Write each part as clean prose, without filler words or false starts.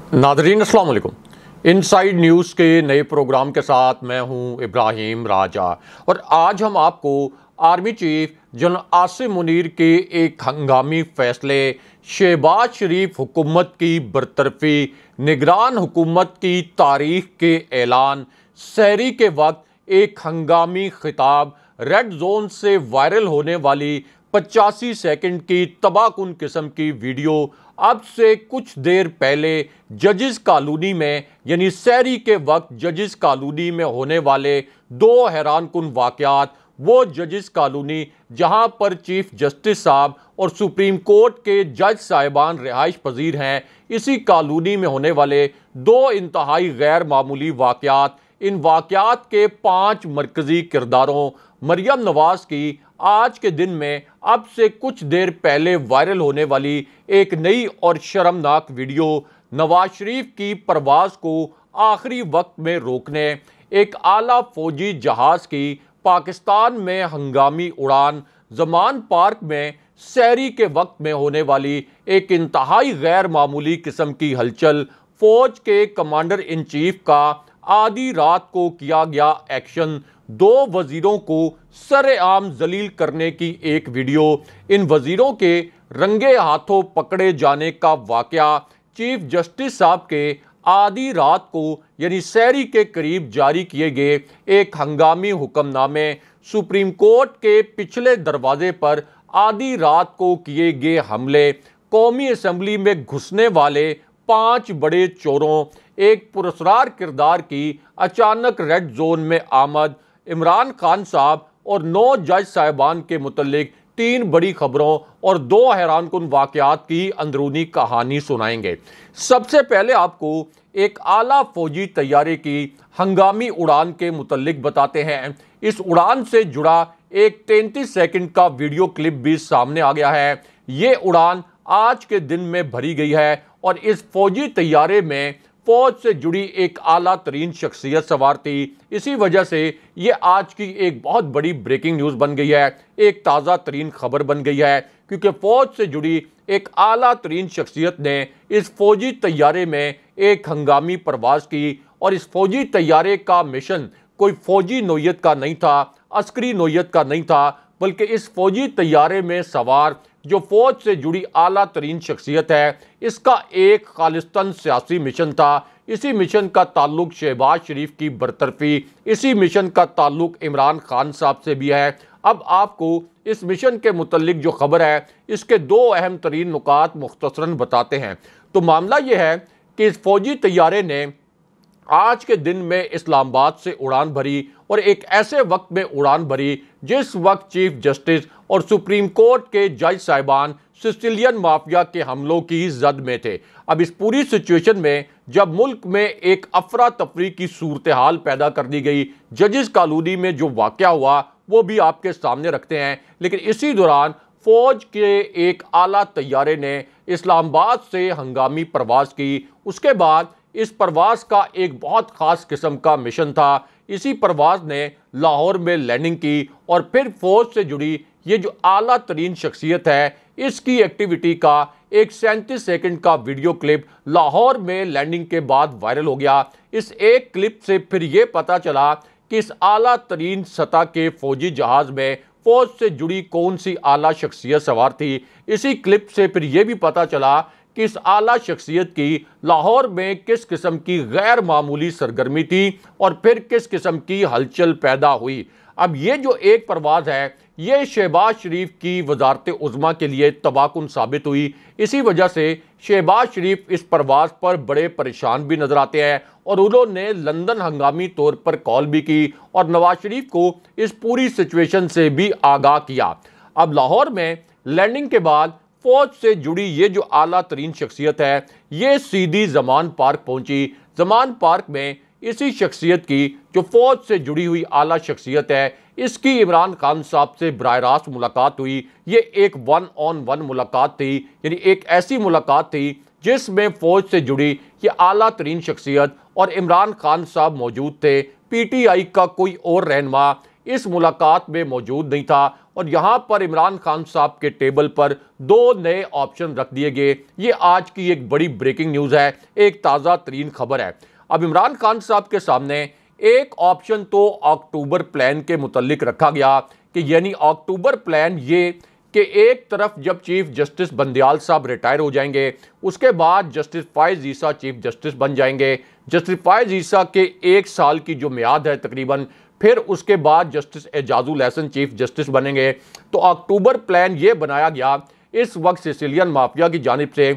Nadreen अस्सलाम वालेकुम। Inside news के नए प्रोग्राम के साथ मैं हूं इब्राहिम राजा और आज हम आपको army chief general Asim Munir के एक हंगामी फैसले, शहबाज शरीफ हुकूमत की बरतरफी, निगरान हुकूमत की तारीख के ऐलान, सहरी के वक्त एक हंगामी खिताब, रेड जोन से वायरल होने वाली 85 सेकंड की तबाहकुन किस्म की वीडियो, अब से कुछ देर पहले जजिस कॉलोनी में यानी सहरी के वक्त जजिस कॉलोनी में होने वाले दो हैरानकुन वाकयात। वो जजिस कॉलोनी जहां पर चीफ जस्टिस साहब और सुप्रीम कोर्ट के जज साहिबान रिहाइश पजीर हैं, इसी कॉलोनी में होने वाले दो इंतहाई गैर मामूली वाकयात। इन वाकयात के 5 मरकजी किरदारों मरियम नवाज की आज के दिन में अब से कुछ देर पहले वायरल होने वाली एक नई और शर्मनाक वीडियो, नवाज शरीफ की परवाज को आखिरी वक्त में रोकने, एक आला फौजी जहाज की पाकिस्तान में हंगामी उड़ान, जमान पार्क में सहरी के वक्त में होने वाली एक इंतहाई गैर मामूली किस्म की हलचल, फौज के कमांडर इन चीफ का आधी रात को किया गया एक्शन, दो वजीरों को सरेआम जलील करने की एक वीडियो, इन वजीरों के रंगे हाथों पकड़े जाने का वाकया, चीफ जस्टिस साहब के आधी रात को यानी सहरी के करीब जारी किए गए एक हंगामी हुक्मनामे, सुप्रीम कोर्ट के पिछले दरवाजे पर आधी रात को किए गए हमले, कौमी असम्बली में घुसने वाले 5 बड़े चोरों, एक पुरस्कार किरदार की अचानक रेड जोन में आमद, इमरान खान साहब और 9 जज साहिबान के मुतल्लिक 3 बड़ी खबरों और 2 हैरानकुन वाकयात की अंदरूनी कहानी सुनाएंगे। सबसे पहले आपको एक आला फौजी तैयारे की हंगामी उड़ान के मुतल्लिक बताते हैं। इस उड़ान से जुड़ा एक 33 सेकंड का वीडियो क्लिप भी सामने आ गया है। ये उड़ान आज के दिन में भरी गई है और इस फौजी तैयारे में फौज से जुड़ी एक आला तरीन शख्सियत सवार थी। इसी वजह से ये आज की एक बहुत बड़ी ब्रेकिंग न्यूज़ बन गई है, एक ताज़ा तरीन खबर बन गई है, क्योंकि फौज से जुड़ी एक आला तरीन शख्सियत ने इस फौजी तैयारे में एक हंगामी परवाज की और इस फौजी तैयारे का मिशन कोई फौजी नोयत का नहीं था, अस्करी नोयत का नहीं था, बल्कि इस फौजी तैयारे में सवार जो फौज से जुड़ी आला तरीन शख्सियत है, इसका एक खालिस्तान सियासी मिशन था। इसी मिशन का ताल्लुक शहबाज शरीफ की बरतरफी, इसी मिशन का ताल्लुक इमरान खान साहब से भी है। अब आपको इस मिशन के मुतल्लिक जो खबर है, इसके 2 अहम तरीन नुकात मुख्तसरन बताते हैं। तो मामला यह है कि इस फौजी तैयारे ने आज के दिन में इस्लामाबाद से उड़ान भरी और एक ऐसे वक्त में उड़ान भरी जिस वक्त चीफ जस्टिस और सुप्रीम कोर्ट के जज साहिबान सिसिलियन माफिया के हमलों की जद में थे। अब इस पूरी सिचुएशन में जब मुल्क में एक अफरा तफरी की सूरत हाल पैदा कर दी गई, जजिस कॉलोनी में जो वाकया हुआ वो भी आपके सामने रखते हैं। लेकिन इसी दौरान फौज के एक आला तैयारे ने इस्लामाबाद से हंगामी परवाज की। उसके बाद इस परवाज का एक बहुत खास किस्म का मिशन था। इसी परवाज ने लाहौर में लैंडिंग की और फिर फौज से जुड़ी ये जो आला तरीन शख्सियत है, इसकी एक्टिविटी का एक 37 सेकंड का वीडियो क्लिप लाहौर में लैंडिंग के बाद वायरल हो गया। इस एक क्लिप से फिर ये पता चला कि इस आला तरीन सतह के फौजी जहाज में फौज से जुड़ी कौन सी आला शख्सियत सवार थी। इसी क्लिप से फिर यह भी पता चला कि इस आला शख्सियत की लाहौर में किस किस्म की गैर मामूली सरगर्मी थी और फिर किस किस्म की हलचल पैदा हुई। अब ये जो एक परवाज है, ये शहबाज शरीफ की वजारत उज़्मा के लिए तबाहकुन साबित हुई। इसी वजह से शहबाज शरीफ इस परवाज पर बड़े परेशान भी नजर आते हैं और उन्होंने लंदन हंगामी तौर पर कॉल भी की और नवाज शरीफ को इस पूरी सिचुएशन से भी आगाह किया। अब लाहौर में लैंडिंग के बाद फौज से जुड़ी ये जो आला तरीन शख्सियत है, ये सीधी जमान पार्क पहुंची। जमान पार्क में इसी शख्सियत की जो फौज से जुड़ी हुई आला शख्सियत है, इसकी इमरान खान साहब से बराह रास्त मुलाकात हुई। ये एक 1-on-1 मुलाकात थी, यानी एक ऐसी मुलाकात थी जिसमें फौज से जुड़ी ये आला तरीन शख्सियत और इमरान खान साहब मौजूद थे। PTI का कोई और रहनुमा इस मुलाकात में मौजूद नहीं था और यहां पर इमरान खान साहब के टेबल पर 2 नए ऑप्शन रख दिए गए। ये आज की एक बड़ी ब्रेकिंग न्यूज है, एक ताज़ा तरीन खबर है। अब इमरान खान साहब के सामने एक ऑप्शन तो अक्टूबर प्लान के मुतल्लिक रखा गया कि यानी अक्टूबर प्लान ये कि एक तरफ जब चीफ जस्टिस बंदयाल साहब रिटायर हो जाएंगे, उसके बाद जस्टिस फायज ईसा चीफ जस्टिस बन जाएंगे। जस्टिस फायज ईसा के 1 साल की जो मियाद है तकरीबन, फिर उसके बाद justice Ijazul Hasan chief justice बनेंगे। तो अक्टूबर प्लान ये बनाया गया इस वक्त सिसिलियन माफिया की जानिब से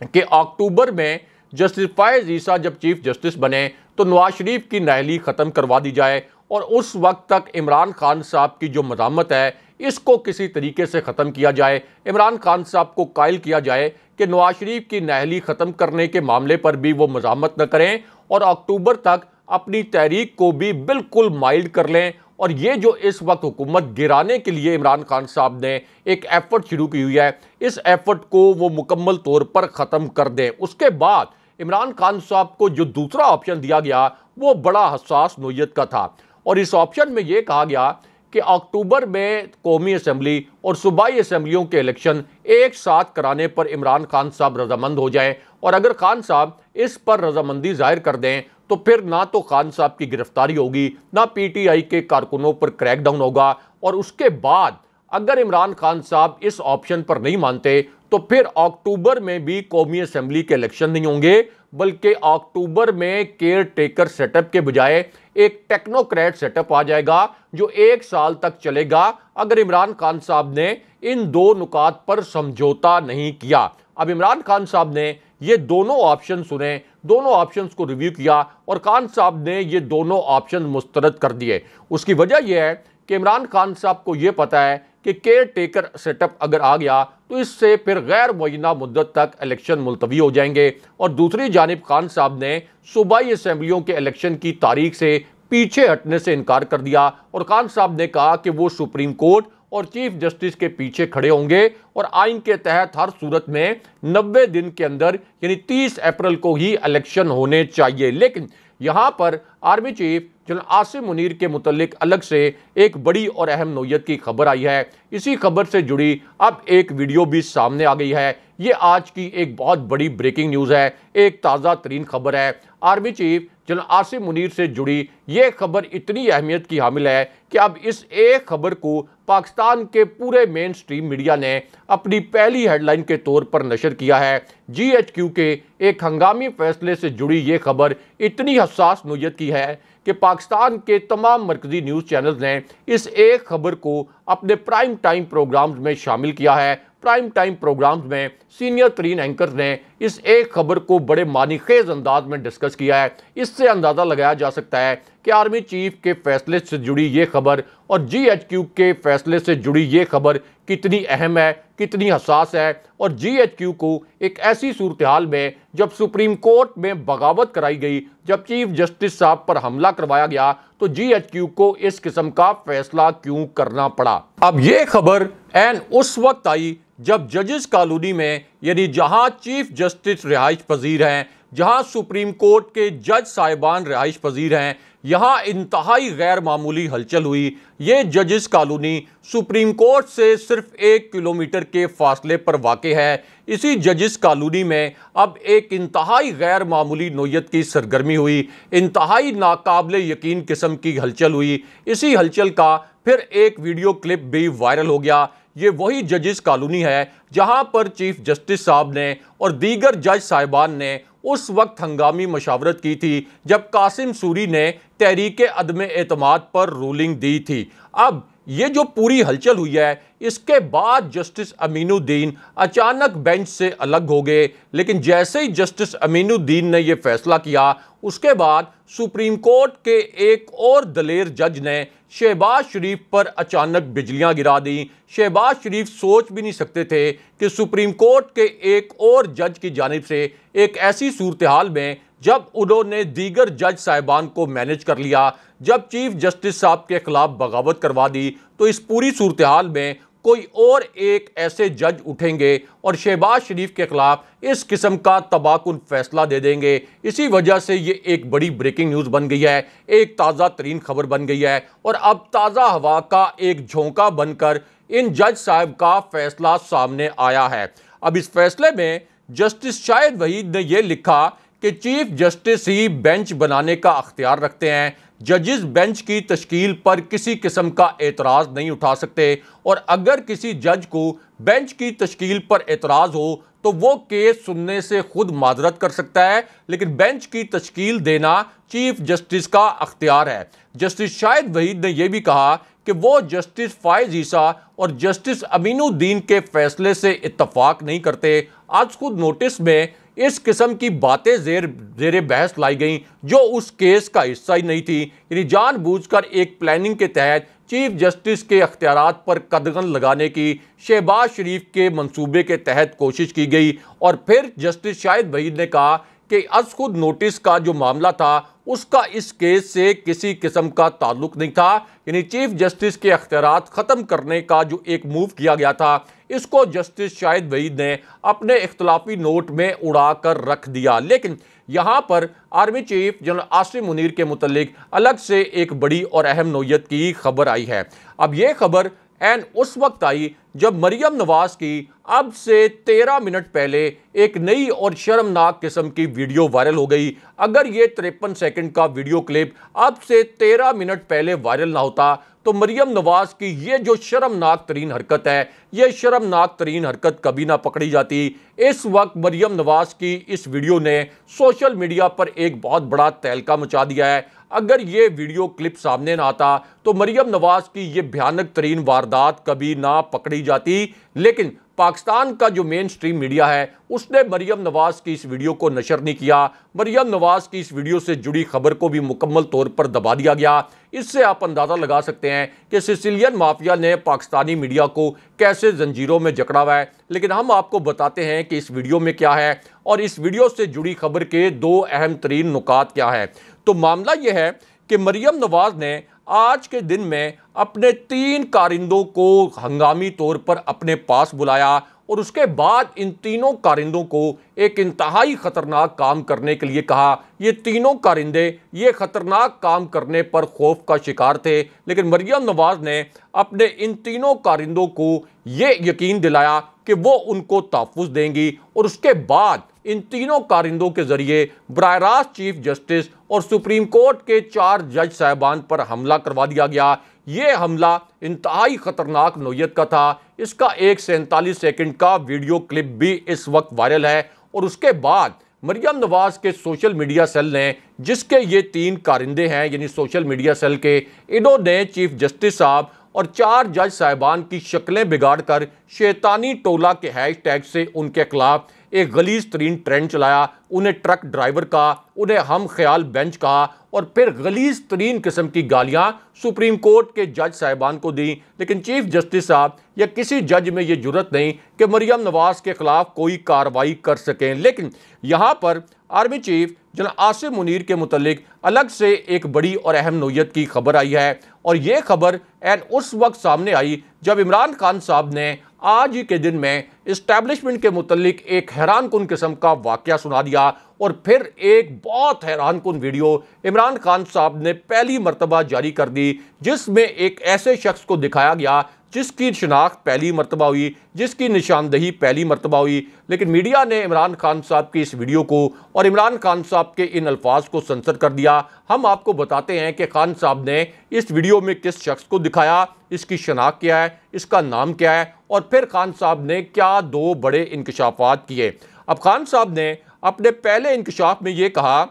कि अक्टूबर में जस्टिस फायज ईसा जब चीफ जस्टिस बने तो नवाज शरीफ की नाअहली ख़त्म करवा दी जाए और उस वक्त तक इमरान खान साहब की जो मज़ामत है इसको किसी तरीके से ख़त्म किया जाए। इमरान खान साहब को कायल किया जाए कि नवाज शरीफ की नाअहली ख़त्म करने के मामले पर भी वो मज़ामत न करें और अक्टूबर तक अपनी तहरीक को भी बिल्कुल माइल्ड कर लें। और ये जो इस वक्त हुकूमत गिराने के लिए इमरान खान साहब ने एक एफर्ट शुरू की हुई है, इस एफर्ट को वो मुकम्मल तौर पर ख़त्म कर दें। उसके बाद इमरान खान साहब को जो दूसरा ऑप्शन दिया गया वो बड़ा हसास नोयत का था और इस ऑप्शन में ये कहा गया कि अक्टूबर में कौमी असम्बली और सूबाई असम्बलियों के इलेक्शन एक साथ कराने पर इमरान खान साहब रजामंद हो जाएं और अगर खान साहब इस पर रजामंदी जाहिर कर दें तो फिर ना तो खान साहब की गिरफ्तारी होगी, ना पीटीआई के कारकुनों पर क्रैकडाउन होगा। और उसके बाद अगर इमरान खान साहब इस ऑप्शन पर नहीं मानते तो फिर अक्टूबर में भी कौमी असम्बली के इलेक्शन नहीं होंगे, बल्कि अक्टूबर में केयर टेकर सेटअप के बजाय एक टेक्नोक्रेट सेटअप आ जाएगा जो 1 साल तक चलेगा अगर इमरान खान साहब ने इन 2 नुकात पर समझौता नहीं किया। अब इमरान खान साहब ने ये दोनों ऑप्शन सुने, दोनों ऑप्शंस को रिव्यू किया और खान साहब ने ये दोनों ऑप्शन मुस्तरद कर दिए। उसकी वजह यह है कि इमरान खान साहब को यह पता है कि केयर टेकर सेटअप अगर आ गया तो इससे फिर गैर मुअय्यना मुद्दत तक इलेक्शन मुलतवी हो जाएंगे। और दूसरी जानिब खान साहब ने सूबाई असम्बलियों के इलेक्शन की तारीख से पीछे हटने से इनकार कर दिया और खान साहब ने कहा कि वो सुप्रीम कोर्ट और चीफ जस्टिस के पीछे खड़े होंगे और आइन के तहत हर सूरत में 90 दिन के अंदर यानी 30 अप्रैल को ही इलेक्शन होने चाहिए। लेकिन यहाँ पर army chief general Asim Munir के मुतल्लिक अलग से एक बड़ी और अहम नोयत की खबर आई है। इसी खबर से जुड़ी अब एक वीडियो भी सामने आ गई है। ये आज की एक बहुत बड़ी ब्रेकिंग न्यूज़ है, एक ताज़ा तरीन खबर है। Army chief general Asim Munir से जुड़ी ये खबर इतनी अहमियत की हामिल है कि अब इस एक खबर को पाकिस्तान के पूरे मेन स्ट्रीम मीडिया ने अपनी पहली हेडलाइन के तौर पर नशर किया है। GHQ के एक हंगामी फैसले से जुड़ी ये खबर इतनी हसास नोयत की है कि पाकिस्तान के तमाम मरकजी न्यूज़ चैनल्स ने इस एक खबर को अपने प्राइम टाइम प्रोग्राम्स में शामिल किया है। प्राइम टाइम प्रोग्राम्स में सीनियर तरीन एंकर्स ने इस एक खबर को बड़े मानीखेज अंदाज में डिस्कस किया है। इससे अंदाज़ा लगाया जा सकता है कि आर्मी चीफ के फैसले से जुड़ी ये खबर और GHQ के फैसले से जुड़ी ये खबर कितनी अहम है, कितनी हसास है। और GHQ को एक ऐसी सूरत हाल में जब सुप्रीम कोर्ट में बगावत कराई गई, जब चीफ जस्टिस साहब पर हमला करवाया गया, तो GHQ को इस किस्म का फैसला क्यों करना पड़ा। अब ये खबर एन उस वक्त आई जब जजेस कॉलोनी में यानी जहां चीफ जस्टिस रिहाइश पजीर हैं, जहां सुप्रीम कोर्ट के जज साहिबान रिहाइश पजीर हैं, यहाँ इंतहाई गैर मामूली हलचल हुई। ये जजेस कॉलोनी सुप्रीम कोर्ट से सिर्फ 1 किलोमीटर के फासले पर वाक़ है। इसी जजेस कॉलोनी में अब एक इंतहाई गैर मामूली नोयत की सरगर्मी हुई, इंतहाई नाकाबिले यकीन किस्म की हलचल हुई। इसी हलचल का फिर एक वीडियो क्लिप भी वायरल हो गया। ये वही जजेस कॉलोनी है जहां पर चीफ जस्टिस साहब ने और दीगर जज साहिबान ने उस वक्त हंगामी मशावरत की थी जब कासिम सूरी ने तहरीक अदम एतमाद पर रूलिंग दी थी। अब ये जो पूरी हलचल हुई है, इसके बाद जस्टिस अमीनुद्दीन अचानक बेंच से अलग हो गए। लेकिन जैसे ही जस्टिस अमीनुद्दीन ने यह फैसला किया, उसके बाद सुप्रीम कोर्ट के एक और दलेर जज ने शहबाज शरीफ पर अचानक बिजलियां गिरा दी। शहबाज शरीफ सोच भी नहीं सकते थे कि सुप्रीम कोर्ट के एक और जज की जानिब से एक ऐसी सूरत हाल में जब उन्होंने दीगर जज साहिबान को मैनेज कर लिया, जब चीफ जस्टिस साहब के खिलाफ बगावत करवा दी, तो इस पूरी सूरत हाल में कोई और एक ऐसे जज उठेंगे और शहबाज शरीफ के खिलाफ इस किस्म का तबाहकुन फैसला दे देंगे। इसी वजह से ये एक बड़ी ब्रेकिंग न्यूज़ बन गई है, एक ताज़ा तरीन खबर बन गई है और अब ताज़ा हवा का एक झोंका बनकर इन जज साहब का फैसला सामने आया है। अब इस फैसले में जस्टिस शाहिद वहीद ने यह लिखा कि चीफ जस्टिस ही बेंच बनाने का अख्तियार रखते हैं। जजेस बेंच की तश्कील पर किसी किस्म का एतराज़ नहीं उठा सकते और अगर किसी जज को बेंच की तश्कील पर एतराज़ हो तो वो केस सुनने से खुद माजरत कर सकता है, लेकिन बेंच की तश्कील देना चीफ जस्टिस का अख्तियार है। जस्टिस शाहिद वहीद ने यह भी कहा कि वो जस्टिस फायज ईसा और जस्टिस अमीनुद्दीन के फैसले से इत्तफाक नहीं करते। आज खुद नोटिस में इस किस्म की बातें जेर बहस लाई गई जो उस केस का हिस्सा ही नहीं थी, यानी जानबूझकर एक प्लानिंग के तहत चीफ जस्टिस के अख्तियारात पर कदगन लगाने की शहबाज शरीफ के मंसूबे के तहत कोशिश की गई। और फिर जस्टिस शाहिद वहीद ने कहा कि आज खुद नोटिस का जो मामला था उसका इस केस से किसी किस्म का ताल्लुक नहीं था, यानी चीफ जस्टिस के अख्तियारात ख़त्म करने का जो एक मूव किया गया था इसको जस्टिस शाहिद वहीद ने अपने इख्तलाफी नोट में उड़ा कर रख दिया। लेकिन यहाँ पर army chief general Asim Munir के मुतल्लिक अलग से एक बड़ी और अहम नोयत की खबर आई है। अब यह खबर एन उस वक्त आई जब मरियम नवाज की अब से 13 मिनट पहले एक नई और शर्मनाक किस्म की वीडियो वायरल हो गई। अगर ये 53 सेकंड का वीडियो क्लिप अब से 13 मिनट पहले वायरल ना होता तो मरियम नवाज की ये जो शर्मनाक तरीन हरकत है, ये शर्मनाक तरीन हरकत कभी ना पकड़ी जाती। इस वक्त मरियम नवाज की इस वीडियो ने सोशल मीडिया पर एक बहुत बड़ा तहलका मचा दिया है। अगर ये वीडियो क्लिप सामने ना आता तो मरियम नवाज की ये भयानक तरीन वारदात कभी ना पकड़ी जाती। लेकिन पाकिस्तान का जो मेन स्ट्रीम मीडिया है उसने मरियम नवाज की इस वीडियो को नशर नहीं किया। मरियम नवाज की इस वीडियो से जुड़ी खबर को भी मुकम्मल तौर पर दबा दिया गया। इससे आप अंदाज़ा लगा सकते हैं कि सिसिलियन माफिया ने पाकिस्तानी मीडिया को कैसे जंजीरों में जकड़ा हुआ है। लेकिन हम आपको बताते हैं कि इस वीडियो में क्या है और इस वीडियो से जुड़ी खबर के दो अहम तरीन नुकात क्या है। तो मामला यह है कि मरियम नवाज ने आज के दिन में अपने 3 कारिंदों को हंगामी तौर पर अपने पास बुलाया और उसके बाद इन तीनों कारिंदों को एक इंतहाई ख़तरनाक काम करने के लिए कहा। ये तीनों कारिंदे ये ख़तरनाक काम करने पर खौफ का शिकार थे, लेकिन मरियम नवाज ने अपने इन तीनों कारिंदों को ये यकीन दिलाया कि वो उनको तहफ़्फ़ुज़ देंगी और उसके बाद इन तीनों कारिंदों के जरिए बराह रास्त चीफ जस्टिस और सुप्रीम कोर्ट के 4 जज साहबान पर हमला करवा दिया गया। ये हमला इंतहाई ख़तरनाक नोयत का था। इसका एक 47 सेकंड का वीडियो क्लिप भी इस वक्त वायरल है और उसके बाद मरियम नवाज के सोशल मीडिया सेल ने, जिसके ये 3 कारिंदे हैं यानी सोशल मीडिया सेल के, इन्होंने चीफ जस्टिस साहब और 4 जज साहबान की शक्लें बिगाड़कर शैतानी टोला के हैशटैग से उनके खिलाफ एक गलीज तरीन ट्रेंड चलाया। उन्हें ट्रक ड्राइवर कहा, उन्हें हम ख्याल बेंच कहा और फिर गलीज तरीन किस्म की गालियां सुप्रीम कोर्ट के जज साहबान को दी। लेकिन चीफ जस्टिस साहब या किसी जज में ये जुर्रत नहीं कि मरियम नवाज के खिलाफ कोई कार्रवाई कर सकें। लेकिन यहाँ पर army chief general Asim Munir के मुतल्लिक अलग से एक बड़ी और अहम नोयत की खबर आई है और ये खबर एन उस वक्त सामने आई जब इमरान खान साहब ने आज ही के दिन में इस्टेब्लिशमेंट के मुतल्लिक एक हैरानकुन किस्म का वाकया सुना दिया और फिर एक बहुत हैरानकुन वीडियो इमरान खान साहब ने पहली मरतबा जारी कर दी, जिसमें एक ऐसे शख्स को दिखाया गया जिसकी शिनाख्त पहली मरतबा हुई, जिसकी निशानदही पहली मरतबा हुई। लेकिन मीडिया ने इमरान खान साहब की इस वीडियो को और इमरान खान साहब के इन अल्फाज को सेंसर कर दिया। हम आपको बताते हैं कि खान साहब ने इस वीडियो में किस शख्स को दिखाया, इसकी शनाख्त क्या है, इसका नाम क्या है और फिर खान साहब ने क्या 2 बड़े इंकशाफात किए। अब खान साहब ने अपने पहले इंकशाफ में ये कहा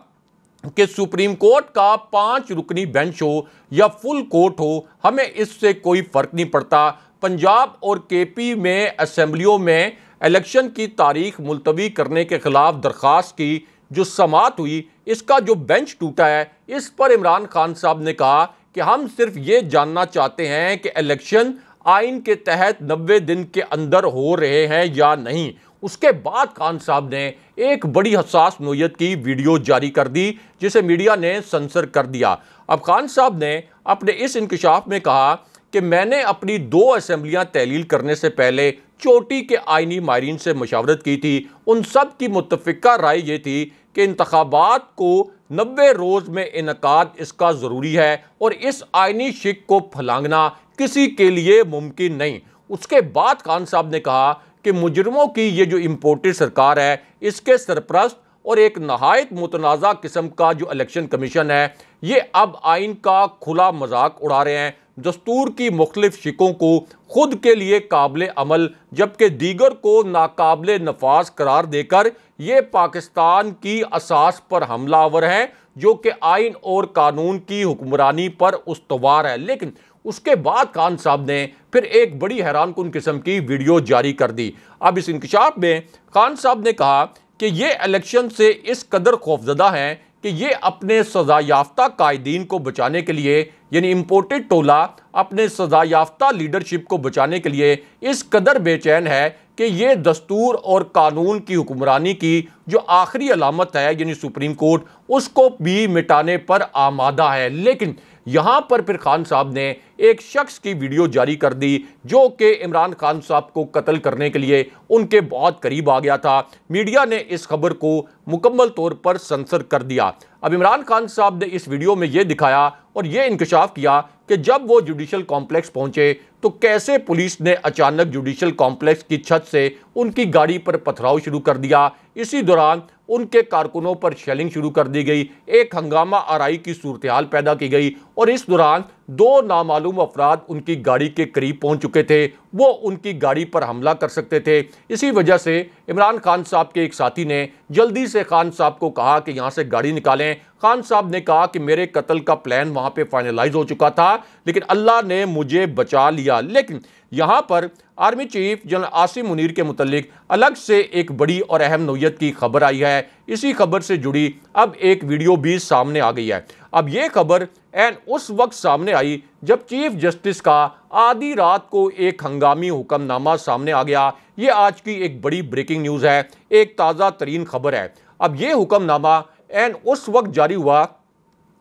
कि सुप्रीम कोर्ट का 5 रुकनी बेंच हो या फुल कोर्ट हो, हमें इससे कोई फ़र्क नहीं पड़ता। पंजाब और केपी में असेंबलियों में इलेक्शन की तारीख मुलतवी करने के खिलाफ दरख्वास्त की जो समाअत हुई, इसका जो बेंच टूटा है, इस पर इमरान खान साहब ने कहा कि हम सिर्फ ये जानना चाहते हैं कि इलेक्शन आइन के तहत 90 दिन के अंदर हो रहे हैं या नहीं। उसके बाद खान साहब ने एक बड़ी हसास नोयत की वीडियो जारी कर दी जिसे मीडिया ने सेंसर कर दिया। अब खान साहब ने अपने इस इंकशाफ में कहा कि मैंने अपनी 2 असेंबलियां तहलील करने से पहले चोटी के आईनी माहिरीन से मशावरत की थी। उन सब की मुत्तफ़िका राय ये थी कि इंतखाबात को 90 रोज़ में इनकाद इसका ज़रूरी है और इस आईनी शिक को फलांगना किसी के लिए मुमकिन नहीं। उसके बाद खान साहब ने कहा कि मुजरमों की ये जो इम्पोर्टेड सरकार है, इसके सरपरस्त और एक नहायत मुतनाज़ा किस्म का जो इलेक्शन कमीशन है, ये अब आइन का खुला मजाक उड़ा रहे हैं। दस्तूर की मुख्तलिफ शिकों को खुद के लिए काबिल अमल जबकि दीगर को नाकाबिल नफाज करार देकर ये पाकिस्तान की असास पर हमलावर हैं, जो कि आइन और कानून की हुक्मरानी पर उस्तवार है। लेकिन उसके बाद खान साहब ने फिर एक बड़ी हैरानकुन किस्म की वीडियो जारी कर दी। अब इस इंकशाफ में खान साहब ने कहा कि ये इलेक्शन से इस कदर खौफजदा हैं कि ये अपने सजा याफ्ता कायदीन को बचाने के लिए, यानी इम्पोर्टेड टोला अपने सजा याफ्ता लीडरशिप को बचाने के लिए इस कदर बेचैन है कि ये दस्तूर और कानून की हुक्मरानी की जो आखिरी अलामत है, यानी सुप्रीम कोर्ट, उसको भी मिटाने पर आमादा है। लेकिन यहाँ पर फिर खान साहब ने एक शख्स की वीडियो जारी कर दी जो कि इमरान खान साहब को कत्ल करने के लिए उनके बहुत करीब आ गया था। मीडिया ने इस खबर को मुकम्मल तौर पर सेंसर कर दिया। अब इमरान खान साहब ने इस वीडियो में यह दिखाया और यह इंकशाफ किया कि जब वो जुडिशल कॉम्प्लेक्स पहुंचे तो कैसे पुलिस ने अचानक जुडिशल कॉम्प्लेक्स की छत से उनकी गाड़ी पर पथराव शुरू कर दिया। इसी दौरान उनके कारकुनों पर शेलिंग शुरू कर दी गई, एक हंगामा आराई की सूरत हाल पैदा की गई और इस दौरान 2 नामालूम अफराद उनकी गाड़ी के करीब पहुंच चुके थे। वो उनकी गाड़ी पर हमला कर सकते थे। इसी वजह से इमरान खान साहब के एक साथी ने जल्दी से खान साहब को कहा कि यहाँ से गाड़ी निकालें। खान साहब ने कहा कि मेरे कत्ल का प्लान वहाँ पे फाइनलाइज हो चुका था, लेकिन अल्लाह ने मुझे बचा लिया। लेकिन यहाँ पर army chief general Asim Munir के मुतल्लिक अलग से एक बड़ी और अहम नौयत की खबर आई है। इसी खबर से जुड़ी अब एक वीडियो भी सामने आ गई है। अब यह खबर एन उस वक्त सामने आई जब चीफ जस्टिस का आधी रात को एक हंगामी हुक्मनामा सामने आ गया। ये आज की एक बड़ी ब्रेकिंग न्यूज़ है, एक ताज़ा तरीन खबर है। अब यह हुक्मनामा एन उस वक्त जारी हुआ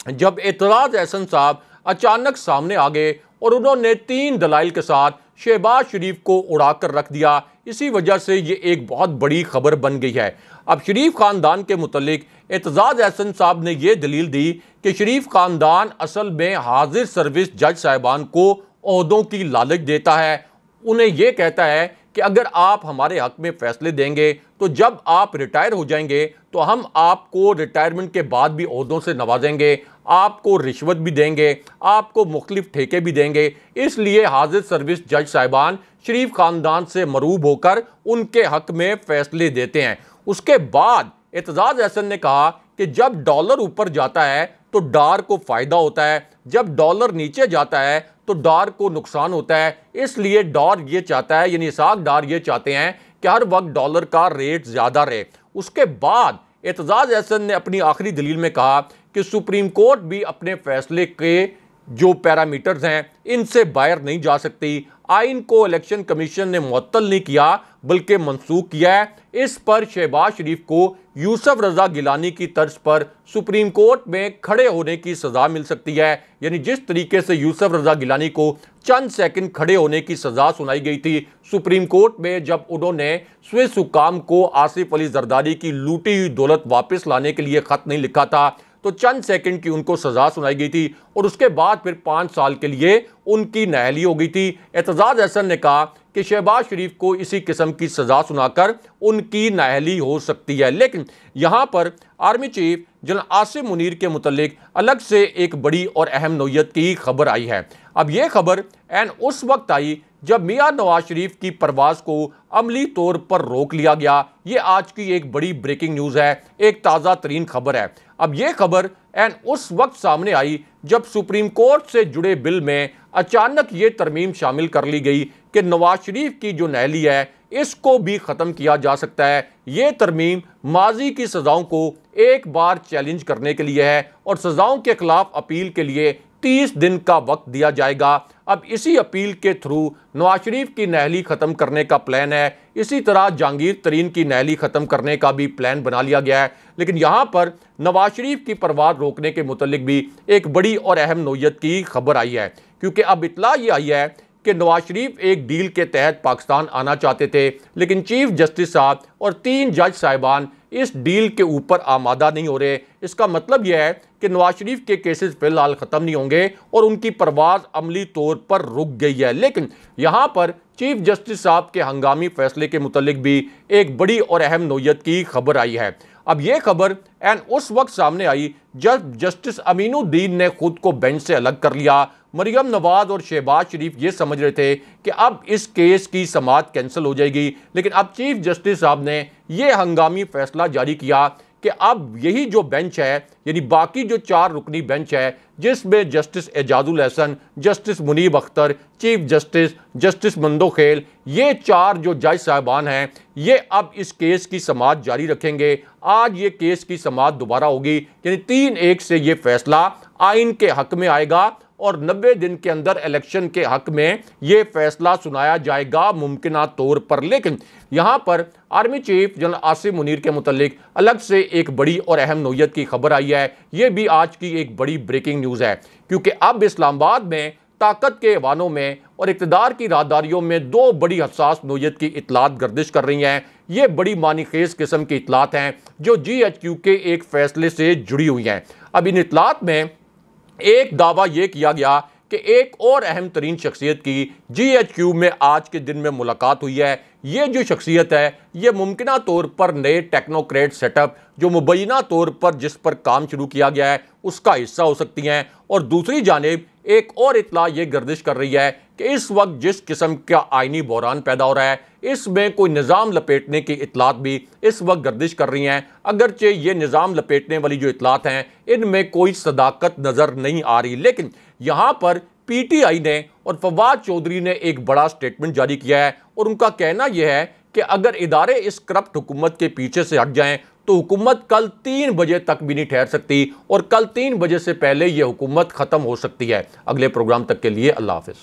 जब एतराज़ एहसन साहब अचानक सामने आ गए और उन्होंने 3 दलाइल के साथ शहबाज शरीफ को उड़ाकर रख दिया। इसी वजह से ये एक बहुत बड़ी खबर बन गई है। अब शरीफ खानदान के मुतल्लिक एतजाज़ एहसन साहब ने यह दलील दी कि शरीफ खानदान असल में हाजिर सर्विस जज साहिबान को ओहदों की लालच देता है। उन्हें यह कहता है कि अगर आप हमारे हक में फैसले देंगे तो जब आप रिटायर हो जाएंगे तो हम आपको रिटायरमेंट के बाद भी ओहदों से नवाजेंगे, आपको रिश्वत भी देंगे, आपको मुख्तलिफ ठेके भी देंगे। इसलिए हाजिर सर्विस जज साहिबान शरीफ खानदान से मरूब होकर उनके हक में फैसले देते हैं। उसके बाद एतजाज़ एहसन ने कहा कि जब डॉलर ऊपर जाता है तो डार को फ़ायदा होता है, जब डॉलर नीचे जाता है तो डार को नुकसान होता है। इसलिए डार ये चाहता है, यानी इसाक डार ये चाहते हैं कि हर वक्त डॉलर का रेट ज़्यादा रहे। उसके बाद एतजाज़ एहसन ने अपनी आखिरी दलील में कहा कि सुप्रीम कोर्ट भी अपने फैसले के जो पैरामीटर्स हैं इनसे बाहर नहीं जा सकती। आइन को इलेक्शन कमीशन ने मुअत्तल नहीं किया बल्कि मनसूख किया है। इस पर शहबाज शरीफ को यूसुफ रजा गिलानी की तर्ज पर सुप्रीम कोर्ट में खड़े होने की सज़ा मिल सकती है। यानी जिस तरीके से यूसुफ रजा गिलानी को चंद सेकंड खड़े होने की सज़ा सुनाई गई थी सुप्रीम कोर्ट में जब उन्होंने स्विस हुकाम को आसिफ अली जरदारी की लूटी हुई दौलत वापस लाने के लिए ख़त नहीं लिखा था, तो चंद सेकंड की उनको सज़ा सुनाई गई थी और उसके बाद फिर 5 साल के लिए उनकी नहली हो गई थी। एतजाज़ एहसन ने कहा कि शहबाज शरीफ को इसी किस्म की सज़ा सुनाकर उनकी नहली हो सकती है। लेकिन यहाँ पर army chief general Asim Munir के मुतल्लिक अलग से एक बड़ी और अहम नौयत की खबर आई है। अब यह खबर एन उस वक्त आई जब मियां नवाज शरीफ की परवाज़ को अमली तौर पर रोक लिया गया। ये आज की एक बड़ी ब्रेकिंग न्यूज़ है, एक ताज़ा तरीन खबर है। अब यह खबर एन उस वक्त सामने आई जब सुप्रीम कोर्ट से जुड़े बिल में अचानक ये तरमीम शामिल कर ली गई कि नवाज शरीफ की जो नहली है इसको भी ख़त्म किया जा सकता है। ये तरमीम माजी की सज़ाओं को एक बार चैलेंज करने के लिए है और सज़ाओं के खिलाफ अपील के लिए 30 दिन का वक्त दिया जाएगा। अब इसी अपील के थ्रू नवाज शरीफ की नहली ख़त्म करने का प्लान है। इसी तरह जहांगीर तरीन की नहली ख़त्म करने का भी प्लान बना लिया गया है। लेकिन यहाँ पर नवाज शरीफ की परवाज़ रोकने के मुतल्लिक भी एक बड़ी और अहम नौयत की खबर आई है, क्योंकि अब इत्तला ये आई है कि नवाज शरीफ एक डील के तहत पाकिस्तान आना चाहते थे, लेकिन चीफ जस्टिस साहब और 3 जज साहिबान इस डील के ऊपर आमादा नहीं हो रहे। इसका मतलब यह है कि नवाज शरीफ के केसेस फिलहाल ख़त्म नहीं होंगे और उनकी परवाज अमली तौर पर रुक गई है। लेकिन यहाँ पर चीफ जस्टिस साहब के हंगामी फैसले के मुतल्लिक भी एक बड़ी और अहम नोयत की खबर आई है। अब यह खबर एन उस वक्त सामने आई जब जस्टिस अमीनुद्दीन ने खुद को बेंच से अलग कर लिया। मरियम नवाज और शहबाज शरीफ ये समझ रहे थे कि अब इस केस की समाअत कैंसिल हो जाएगी, लेकिन अब चीफ जस्टिस साहब ने यह हंगामी फैसला जारी किया कि अब यही जो बेंच है, यानी बाकी जो 4 रुकनी बेंच है जिसमें justice Ijazul Hasan, justice Munib Akhtar, chief justice Mandokhel, ये 4 जो जज साहबान हैं, ये अब इस केस की समाअत जारी रखेंगे। आज ये केस की समाअत दोबारा होगी, यानी 3-1 से ये फैसला आइन के हक में आएगा और 90 दिन के अंदर इलेक्शन के हक में यह फैसला सुनाया जाएगा मुमकिना तौर पर। लेकिन यहां पर army chief general Asim Munir के मुतालिक अलग से एक बड़ी और अहम नोयत की खबर आई है। यह भी आज की एक बड़ी ब्रेकिंग न्यूज़ है, क्योंकि अब इस्लामाबाद में ताकत के ऐवानों में और इक़्तिदार की राहदारियों में 2 बड़ी हसास नोयत की इतलात गर्दिश कर रही हैं। ये बड़ी मानीखेज किस्म की इतलात हैं जो GHQ के एक फैसले से जुड़ी हुई हैं। अब इन इतलात में एक दावा यह किया गया कि एक और अहम तरीन शख्सियत की GHQ में आज के दिन में मुलाकात हुई है। ये जो शख्सियत है, ये मुमकिना तौर पर नए टेक्नोक्रेट सेटअप जो मुबैना तौर पर जिस पर काम शुरू किया गया है उसका हिस्सा हो सकती हैं। और दूसरी जानिब एक और इतला ये गर्दिश कर रही है कि इस वक्त जिस किस्म का आइनी बहरान पैदा हो रहा है, इसमें कोई निज़ाम लपेटने की इतलात भी इस वक्त गर्दिश कर रही हैं। अगरचे ये निज़ाम लपेटने वाली जो इतलात हैं इनमें कोई सदाकत नज़र नहीं आ रही, लेकिन यहाँ पर PTI ने और फवाद चौधरी ने एक बड़ा स्टेटमेंट जारी किया है और उनका कहना यह है कि अगर इदारे इस करप्ट हुकूमत के पीछे से हट जाएं तो हुकूमत कल 3 बजे तक भी नहीं ठहर सकती और कल 3 बजे से पहले यह हुकूमत ख़त्म हो सकती है। अगले प्रोग्राम तक के लिए अल्लाह हाफ़िज़।